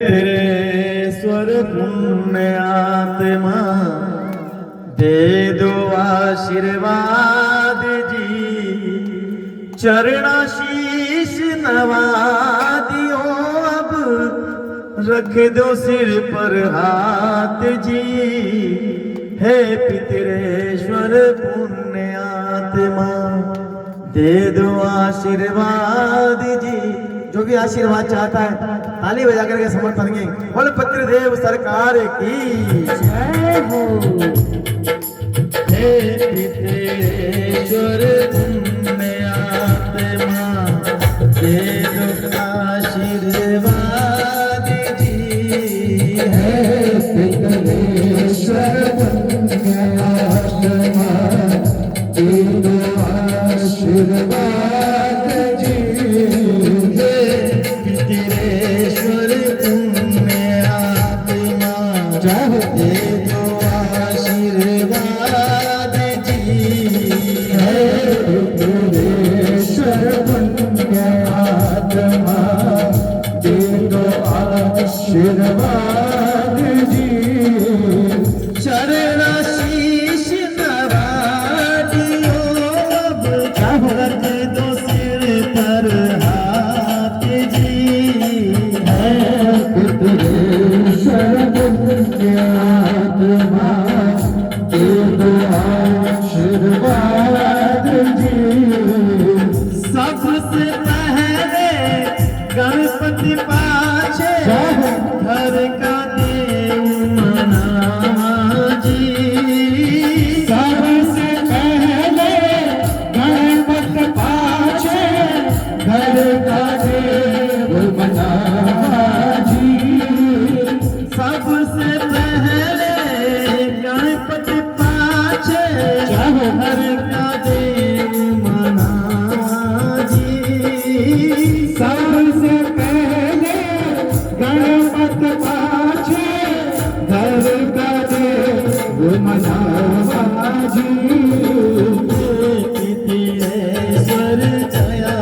तेरे स्वर पुण्य आत्मा दे दो आशीर्वाद जी, चरणाशीष नवा दियो अब, रख दो सिर पर हाथ जी। हे पितरेश्वर पुण्य आत्मा दे दो आशीर्वाद जी। जो भी आशीर्वाद चाहता है ताली बजा करके समर्थन करेंगे। बोल पितृदेव सरकार की जय हो। हे पितरेश्वर पुण्य आत्मा दे दो आशीर्वाद जी। हे पितरेश्वर पुण्य आत्मा दे दो आशीर्वाद जी। पितरेश्वर पुण्य आत्मा दे दो आशीर्वाद जी। हे पितरेश्वर पुण्य आत्मा दे दो आशीर्वाद जी। चरणाशीष नवा दियो अब, रख दो सिर पर हाथ जी। है पितरेश्वर पुण्य आत्मा दे दो आशीर्वाद जी। सबसे पहले गणपति पाछे घर का देव मनावा जी। सबसे पहले गणपति पाछे घर का देव मनावा जी। सबसे पहले गणपति पाछे घर का देव मनावा जी। सबसे पहले गणपति पाछे घर का देव मनावा जी। पितरेश्वर दया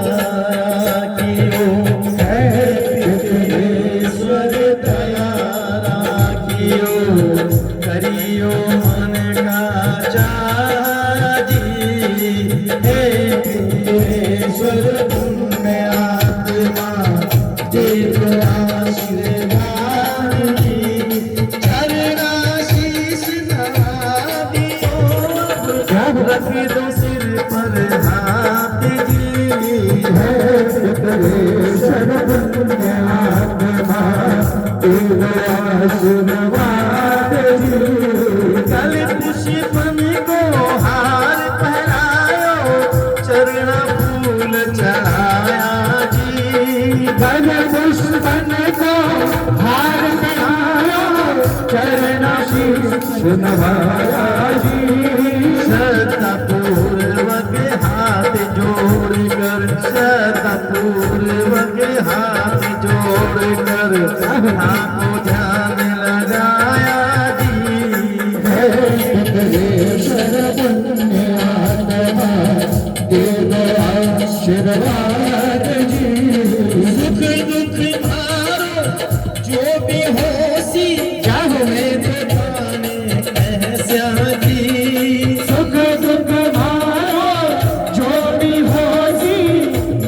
कियो, है पितरेश्वर दया कियो, करियो मन का चाह जी। हे पितरेश्वर पुण्य आत्मा दे दो आशीर्वाद जी। चरणाशीष नवा दियो अब, रख दो सिर पर हाथ जी। हे पितरेश्वर पुण्य आत्मा दे दो आशीर्वाद जी। कल पुष्पन को हार पहनायो, चरण फूल चढ़ाया जी। कल पुष्पन को हार पहनायो, चरणाशीष नवाया जी। श्रद्धा पूर्वक हाथ जोड़कर, श्रद्धा पूर्वक हाथ जोड़कर आपको ध्यान लगाया जी। हे पितरेश्वर पुण्य आत्मा दे दो आशीर्वाद जी। सुख दुख भारो जो भी होसी, चाहो मैं बताने कैसा जी। सुख दुख भारो जो भी होसी,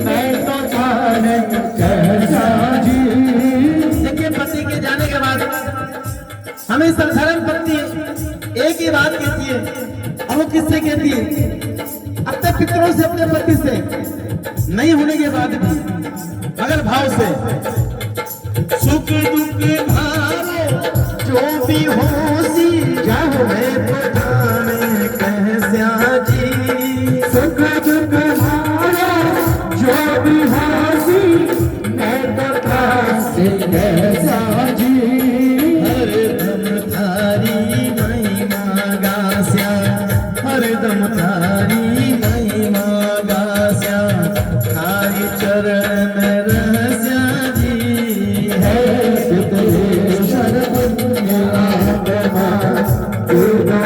मैं तो जाने कैसा जी। देखिए पति के जाने के बाद हमें साधारण पत्नी एक ही बात कहती है, और वो किससे कहती है? अपने पितरों से, अपने पति से नहीं होने के बाद भी अगर भाव से, सुख दुख भारो जो भी होसी, जाओ मैं बताने कैसा जी। सुख दुख भारो जो भी होसी, मैं बताने कैसा जी। हरदम थारी महिमा गास्या, हरदम थारी महिमा गास्या, थारी चरण रहस्या जी। है पितरेश्वर पुण्य आत्मा दे दो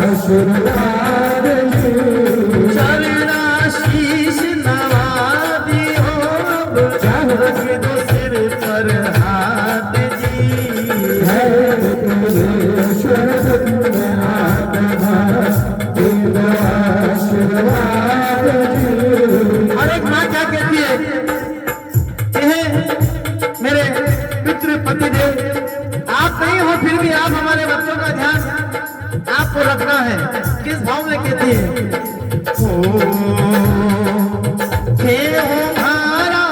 आशीर्वाद जी। चरणाशीष नवा दियो अब, रख दो सिर पर हाथ आप हमारे बच्चों का ध्यान आपको रखना है। किस भाव में कहती है? हे हमारा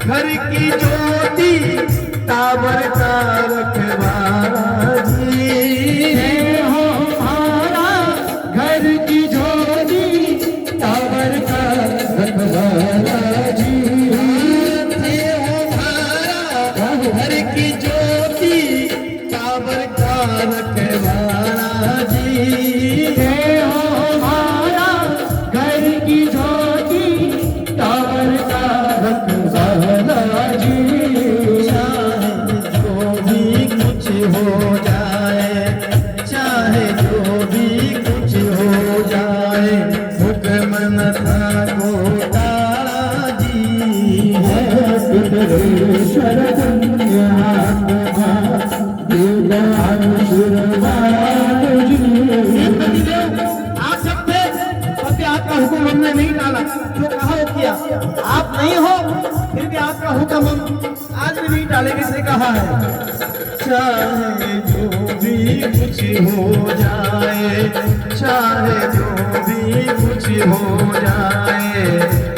घर की ज्योति ताबर का रखवाला जी, हे हो हमारा घर की ज्योति ताबर का रखवाला जी। हे हमारा घर की ज्योति ताबर का रखवाला जी, हे हो हमारा घर की ज्योति ताबर का रखवाला जी। हो जाए, चाहे जो भी कुछ हो जाए, हुक्म न था को तारा जी है। पितरेश्वर पुण्यात्मा देगा आशीर्वाद जी। आप सब थे, तब भी आपका हुक्म हमने नहीं डाला, जो कहा वो किया। आप नहीं हो फिर भी आपका हुक्म हम आज भी नहीं डालेंगे, इसने कहा है। चाहे जो भी कुछ हो जाए, चाहे जो भी कुछ हो जाए,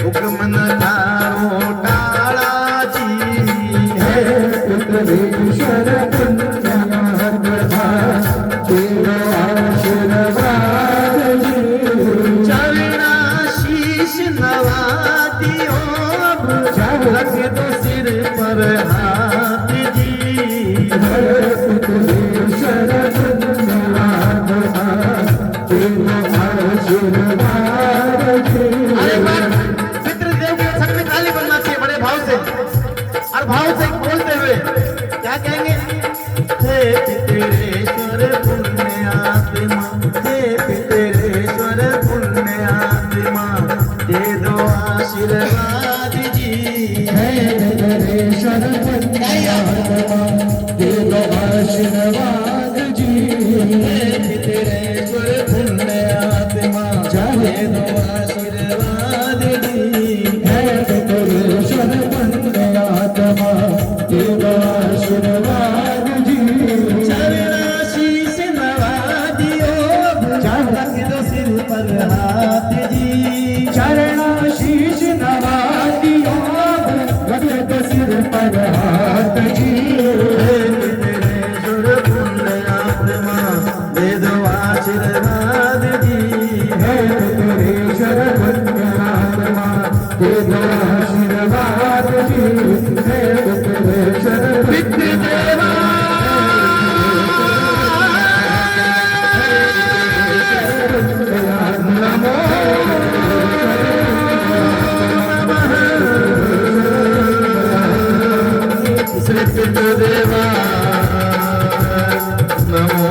हुक्म न तारो टाला जी है। पितरेश्वर पुण्यात्मा देगा आशीर्वाद जी। चरणाशीष नवा दियो, रख दो सिर पर हाथ जी। पितरेश्वर पुण्यात्मा देगा आशीर्वाद जी। अरे बार पितृदेव के छत में ताली बनना चाहिए बड़े भाव से, और भाव से बोलते हुए क्या कहेंगे? हे पितरेश्वर पुण्यात्मा, हे पितरेश्वर पुण्यात्मा, दे दो आशीर्वाद जी। हे पितरेश्वर पुण्यात्मा देगा आशीर्वाद जी। हे पितरेश्वर पुण्यात्मा, दे दो आशीर्वाद जी। हे पितरेश्वर पुण्यात्मा देगा आशीर्वाद जी। चरणाशीष नवा दियो, रख दो सिर पर हाथ जी। चरणाशीष नवा दियो, रख दो सिर पर हाथ जी। हे पितरेश्वर पुण्यात्मा, दे दो आशीर्वाद जी। हे पितरेश्वर पुण्यात्मा देगा आशीर्वाद जी। हे पितरेश्वर पितृदेवा नमो श्री पितृदेवा नमो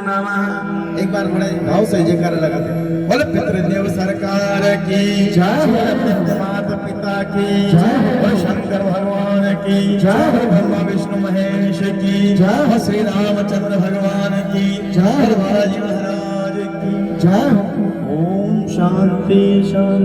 नमः। एक बार बड़े भाव से जयकारा लगाते हैं। बोले पितृदेव सरकार की जय। माता पिता की जय। बोले शंकर भगवान की जय। ब्रह्मा विष्णु महेश की जय। श्री रामचंद्र भगवान की जय। बालाजी महाराज की जय। ओम शांति शांति।